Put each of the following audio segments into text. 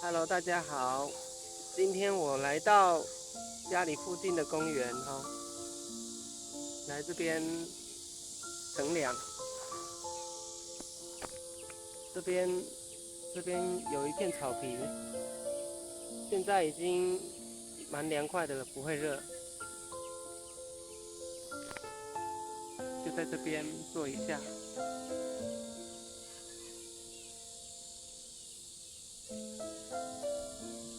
Hello，大家好。今天我来到家里附近的公园来这边乘凉。这边有一片草皮，现在已经蛮凉快的了，不会热。就在这边坐一下。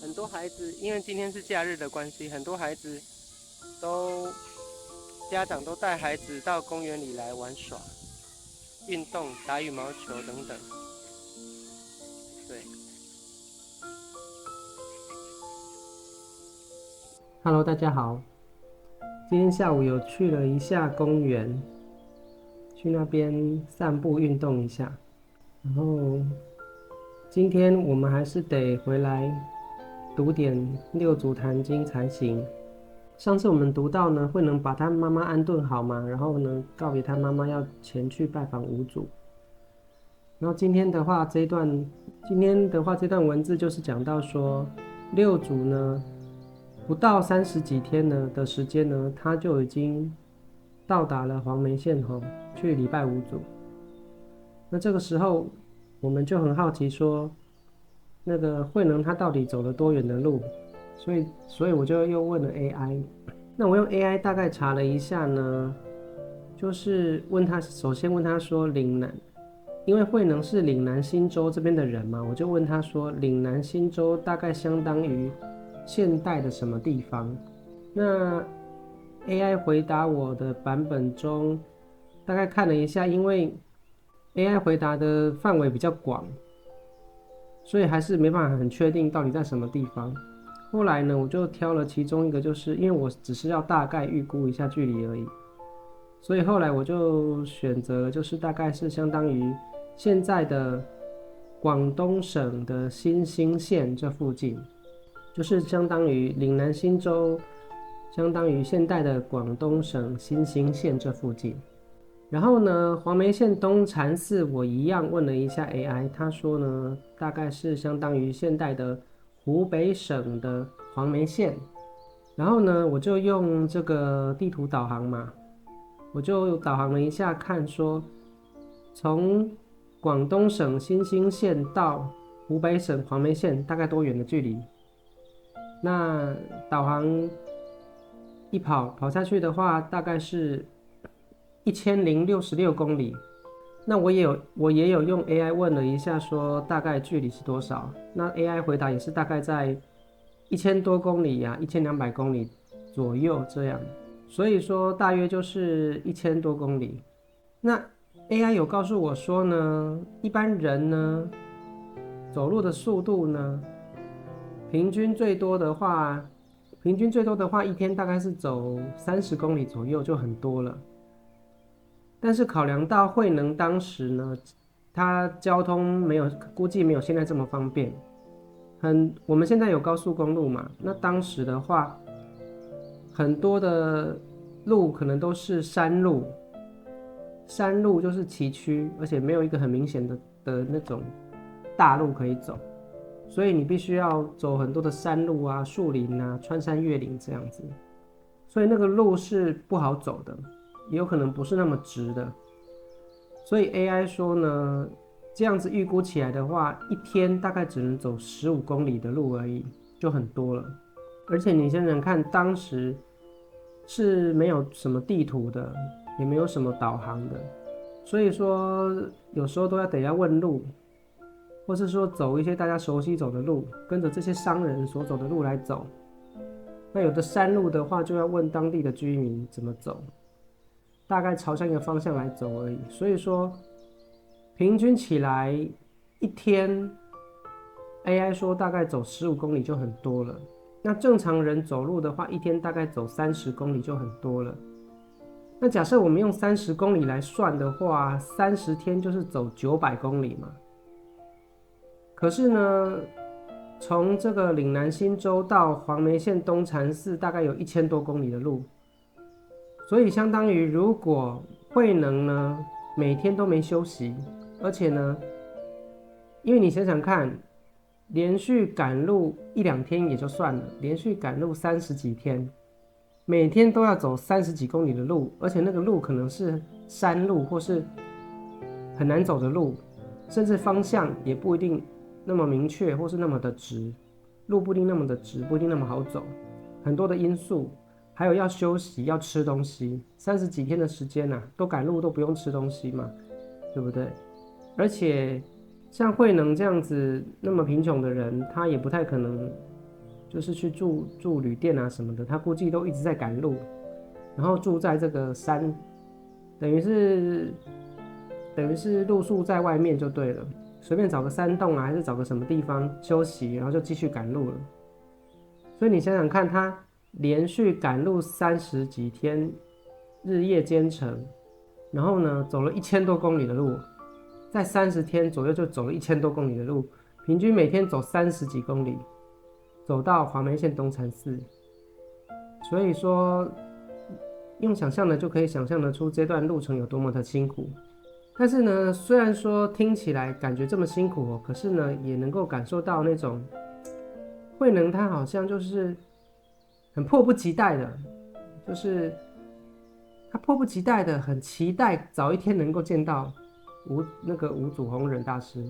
很多孩子因为今天是假日的关系，很多孩子都家长都带孩子到公园里来玩耍、运动、打羽毛球等等。对。Hello，大家好。今天下午有去了一下公园，去那边散步运动一下。然后今天我们还是得回来读点六祖坛经才行。上次我们读到呢，慧能把他妈妈安顿好嘛，然后呢告别他妈妈要前去拜访五祖。然后今天的话这段文字就是讲到说，六祖呢不到30几天的时间呢，他就已经到达了黄梅县去礼拜五祖。那这个时候我们就很好奇说，那个慧能他到底走了多远的路？所以我就又问了 AI。那我用 AI 大概查了一下呢，就是首先问他说岭南，因为慧能是岭南新州这边的人嘛，我就问他说岭南新州大概相当于现代的什么地方？那 AI 回答我的版本中，大概看了一下，因为 AI 回答的范围比较广，所以还是没办法很确定到底在什么地方。后来呢，我就挑了其中一个，就是因为我只是要大概预估一下距离而已，所以后来我就选择就是大概是相当于现在的广东省的新兴县这附近，就是相当于岭南新州，相当于现代的广东省新兴县这附近。然后呢，黄梅县东禅寺我一样问了一下 AI，他说呢，大概是相当于现代的湖北省的黄梅县。然后呢，我就用这个地图导航嘛，我就导航了一下，看说从广东省新兴县到湖北省黄梅县大概多远的距离。那导航一跑下去的话，大概是1066公里。那我也有用 AI 问了一下，说大概距离是多少？那 AI 回答也是大概在1000多公里呀，1200公里左右这样。所以说大约就是1000多公里。那 AI 有告诉我说呢，一般人呢走路的速度呢，平均最多的话，一天大概是走30公里左右就很多了。但是考量到慧能当时呢，他交通估计没有现在这么方便。我们现在有高速公路嘛，那当时的话，很多的路可能都是山路，山路就是崎岖，而且没有一个很明显的那种大路可以走，所以你必须要走很多的山路啊、树林啊、穿山越岭这样子，所以那个路是不好走的，也有可能不是那么直的。所以 AI 说呢，这样子预估起来的话，一天大概只能走15公里的路而已，就很多了。而且你想想看，当时是没有什么地图的，也没有什么导航的，所以说有时候得要问路，或是说走一些大家熟悉走的路，跟着这些商人所走的路来走。那有的山路的话，就要问当地的居民怎么走，大概朝向一个方向来走而已。所以说，平均起来一天，AI 说大概走15公里就很多了。那正常人走路的话，一天大概走30公里就很多了。那假设我们用30公里来算的话，30天就是走900公里嘛。可是呢，从这个岭南新州到黄梅县东禅寺，大概有1000多公里的路。所以相当于，如果慧能呢每天都没休息，而且呢，因为你想想看，连续赶路一两天也就算了，连续赶路30几天，每天都要走30几公里的路，而且那个路可能是山路或是很难走的路，甚至方向也不一定那么明确，或是那么的直，路不一定那么的直，不一定那么好走，很多的因素，还有要休息，要吃东西，30几天的时间啊，都赶路都不用吃东西嘛，对不对？而且像慧能这样子那么贫穷的人，他也不太可能就是去住旅店啊什么的，他估计都一直在赶路，然后住在这个山，等于是露宿在外面就对了，随便找个山洞啊，还是找个什么地方休息，然后就继续赶路了。所以你想想看，他连续赶路30几天，日夜兼程，然后呢走了1000多公里的路，在30天左右就走了1000多公里的路，平均每天走30几公里，走到黄梅县东禅寺。所以说，用想象的就可以想象得出这段路程有多么的辛苦。但是呢，虽然说听起来感觉这么辛苦哦，可是呢，也能够感受到那种慧能他好像就是很迫不及待的，就是他迫不及待的很期待早一天能够见到那个五祖弘忍大师，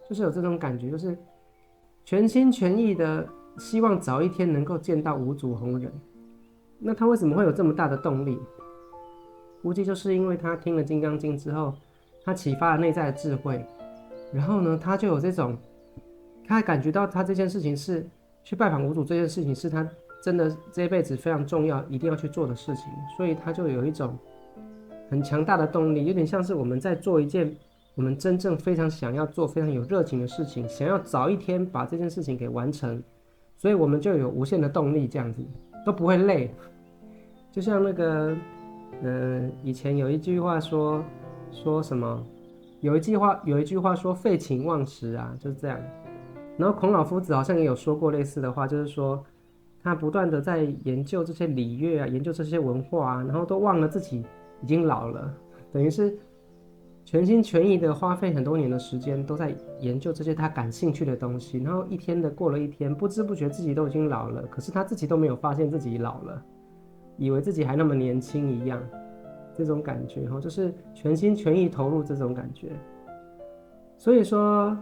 就是有这种感觉，就是全心全意的希望早一天能够见到五祖弘忍。那他为什么会有这么大的动力？估计就是因为他听了《金刚经》之后，他启发了内在的智慧，然后呢，他就有这种，他感觉到他这件事情是去拜访五祖这件事情是他真的这一辈子非常重要，一定要去做的事情，所以他就有一种很强大的动力，有点像是我们在做一件我们真正非常想要做、非常有热情的事情，想要早一天把这件事情给完成，所以我们就有无限的动力，这样子都不会累。就像那个，以前有一句话说什么？有一句话说废寝忘食啊，就是这样。然后孔老夫子好像也有说过类似的话，就是说他不断的在研究这些礼乐啊，研究这些文化啊，然后都忘了自己已经老了，等于是全心全意的花费很多年的时间都在研究这些他感兴趣的东西，然后一天的过了一天，不知不觉自己都已经老了，可是他自己都没有发现自己老了，以为自己还那么年轻一样，这种感觉就是全心全意投入这种感觉。所以说，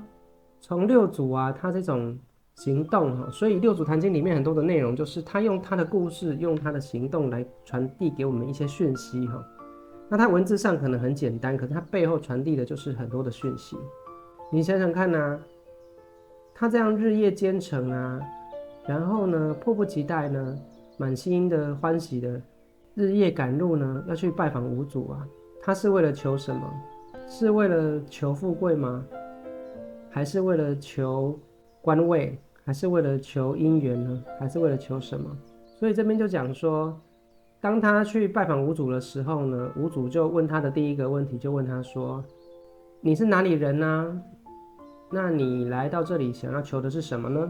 从六祖啊，他这种行动所以六祖坛经里面很多的内容，就是他用他的故事，用他的行动来传递给我们一些讯息那他文字上可能很简单，可是他背后传递的就是很多的讯息。你想想看啊，他这样日夜兼程啊，然后呢，迫不及待呢，满心的欢喜的日夜赶路呢，要去拜访五祖啊。他是为了求什么？是为了求富贵吗？还是为了求官位？还是为了求姻缘呢？还是为了求什么？所以这边就讲说，当他去拜访五祖的时候呢，五祖就问他的第一个问题，就问他说：“你是哪里人呢？那你来到这里想要求的是什么呢？”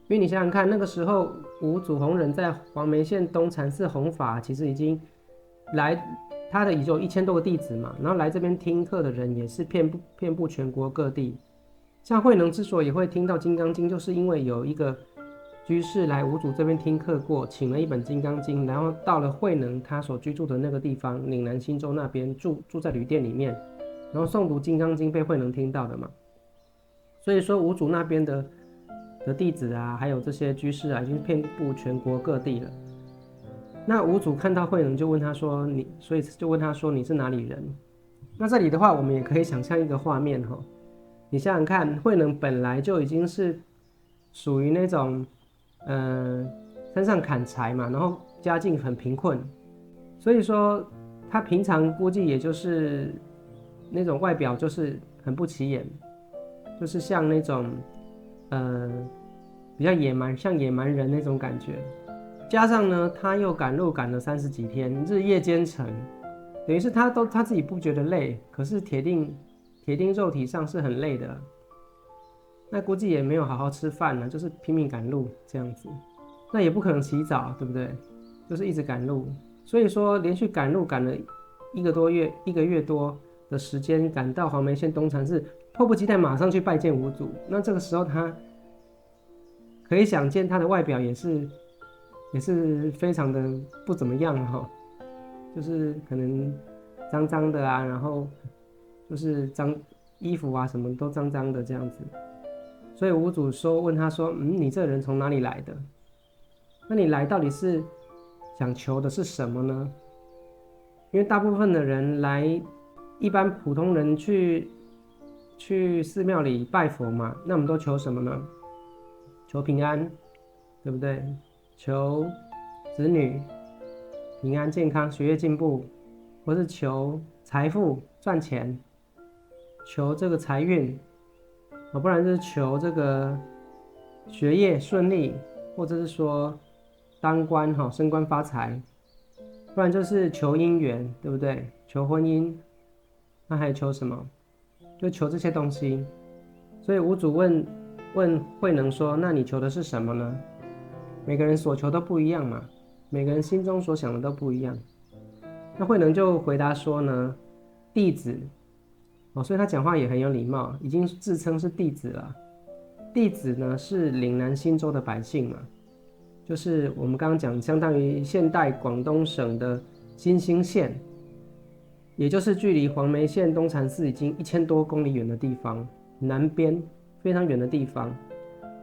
因为你想想看，那个时候五祖弘忍在黄梅县东禅寺弘法，其实已经来他的已经有1000多个弟子嘛，然后来这边听课的人也是遍布全国各地。像慧能之所以会听到《金刚经》，就是因为有一个居士来五祖这边听课过，请了一本《金刚经》，然后到了慧能他所居住的那个地方岭南新州那边住在旅店里面，然后诵读《金刚经》被慧能听到的嘛。所以说五祖那边的弟子啊，还有这些居士啊，已经遍布全国各地了。那五祖看到慧能就问他说：“所以就问他说你是哪里人？”那这里的话，我们也可以想象一个画面你想想看，慧能本来就已经是属于那种，山上砍柴嘛，然后家境很贫困，所以说他平常估计也就是那种外表就是很不起眼，就是像那种，比较野蛮，像野蛮人那种感觉。加上呢，他又赶路赶了30几天，日夜兼程，等于是他自己不觉得累，可是铁定肉体上是很累的。那估计也没有好好吃饭呢，就是拼命赶路这样子。那也不可能洗澡，对不对？就是一直赶路，所以说连续赶路赶了1个月多的时间，赶到黄梅县东禅寺，迫不及待马上去拜见五祖。那这个时候他可以想见他的外表也是非常的不怎么样哈，就是可能脏脏的啊，然后就是衣服啊什么都脏脏的这样子。所以五祖问他说：“你这人从哪里来的？那你来到底是想求的是什么呢？”因为大部分的人来，一般普通人去寺庙里拜佛嘛，那我们都求什么呢？求平安，对不对？求子女平安健康、学业进步，或是求财富赚钱，求这个财运，不然就是求这个学业顺利，或者是说当官升官发财，不然就是求姻缘，对不对？求婚姻，那还求什么？就求这些东西。所以五祖问慧能说：“那你求的是什么呢？”每个人所求都不一样嘛，每个人心中所想的都不一样。那慧能就回答说呢：“弟子。”所以他讲话也很有礼貌，已经自称是弟子了。弟子呢是岭南新州的百姓嘛，就是我们刚刚讲，相当于现代广东省的新兴县，也就是距离黄梅县东禅寺已经1000多公里远的地方，南边非常远的地方。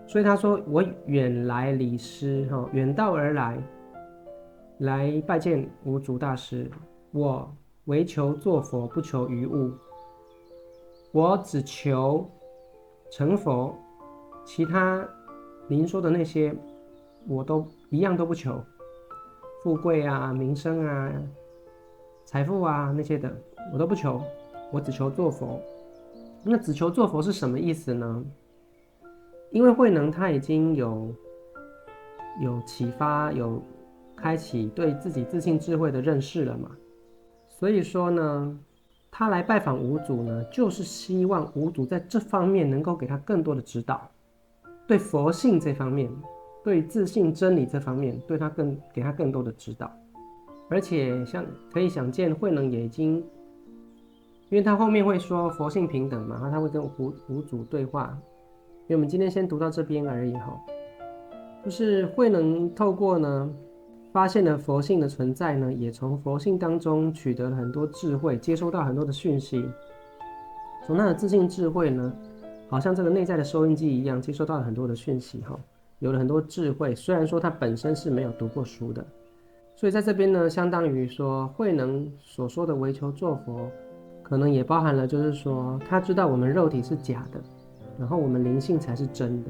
所以他说：“我远来礼师，远道而来，来拜见五祖大师。我唯求做佛，不求于物。我只求成佛，其他您说的那些，我都一样都不求。富贵啊、名声啊、财富啊那些的，我都不求，我只求做佛。那只求做佛是什么意思呢？因为慧能他已经有启发，有开启对自己自信智慧的认识了嘛，所以说呢，他来拜访五祖呢，就是希望五祖在这方面能够给他更多的指导，对佛性这方面，对自信真理这方面，给他更多的指导。而且可以想见，慧能也已经，因为他后面会说佛性平等嘛，然后他会跟五祖对话。因为我们今天先读到这边而已哈，就是慧能透过呢发现了佛性的存在呢，也从佛性当中取得了很多智慧，接收到很多的讯息。从他的自信智慧呢，好像这个内在的收音机一样，接收到了很多的讯息哈，有了很多智慧。虽然说他本身是没有读过书的，所以在这边呢，相当于说慧能所说的唯求做佛，可能也包含了就是说他知道我们肉体是假的。然后我们灵性才是真的，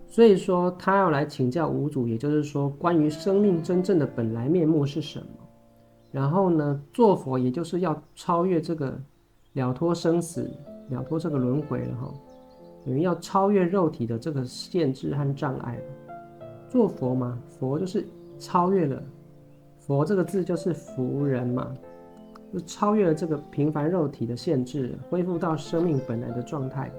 所以说他要来请教五祖，也就是说关于生命真正的本来面目是什么。然后呢，做佛也就是要超越这个了脱生死，了脱这个轮回了哈，等于要超越肉体的这个限制和障碍了。做佛嘛，佛就是超越了，佛这个字就是福人嘛，就超越了这个平凡肉体的限制，恢复到生命本来的状态。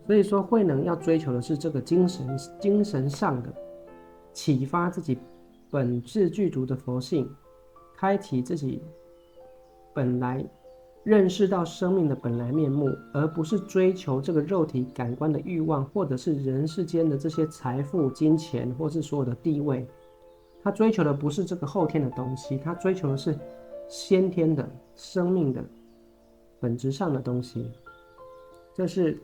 所以说，慧能要追求的是这个精神上的启发自己本质具足的佛性，开启自己本来认识到生命的本来面目，而不是追求这个肉体感官的欲望，或者是人世间的这些财富、金钱，或是所有的地位。他追求的不是这个后天的东西，他追求的是先天的生命的本质上的东西。这是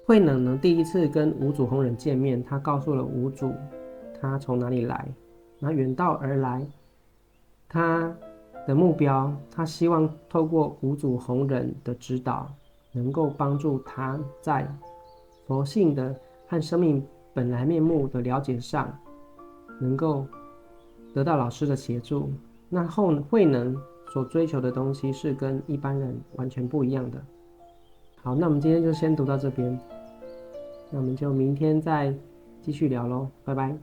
慧能呢第一次跟五祖弘忍见面，他告诉了五祖他从哪里来，那远道而来，他的目标，他希望透过五祖弘忍的指导，能够帮助他在佛性的和生命本来面目的了解上，能够得到老师的协助。那慧能所追求的东西是跟一般人完全不一样的。好，那我们今天就先读到这边，那我们就明天再继续聊咯，拜拜。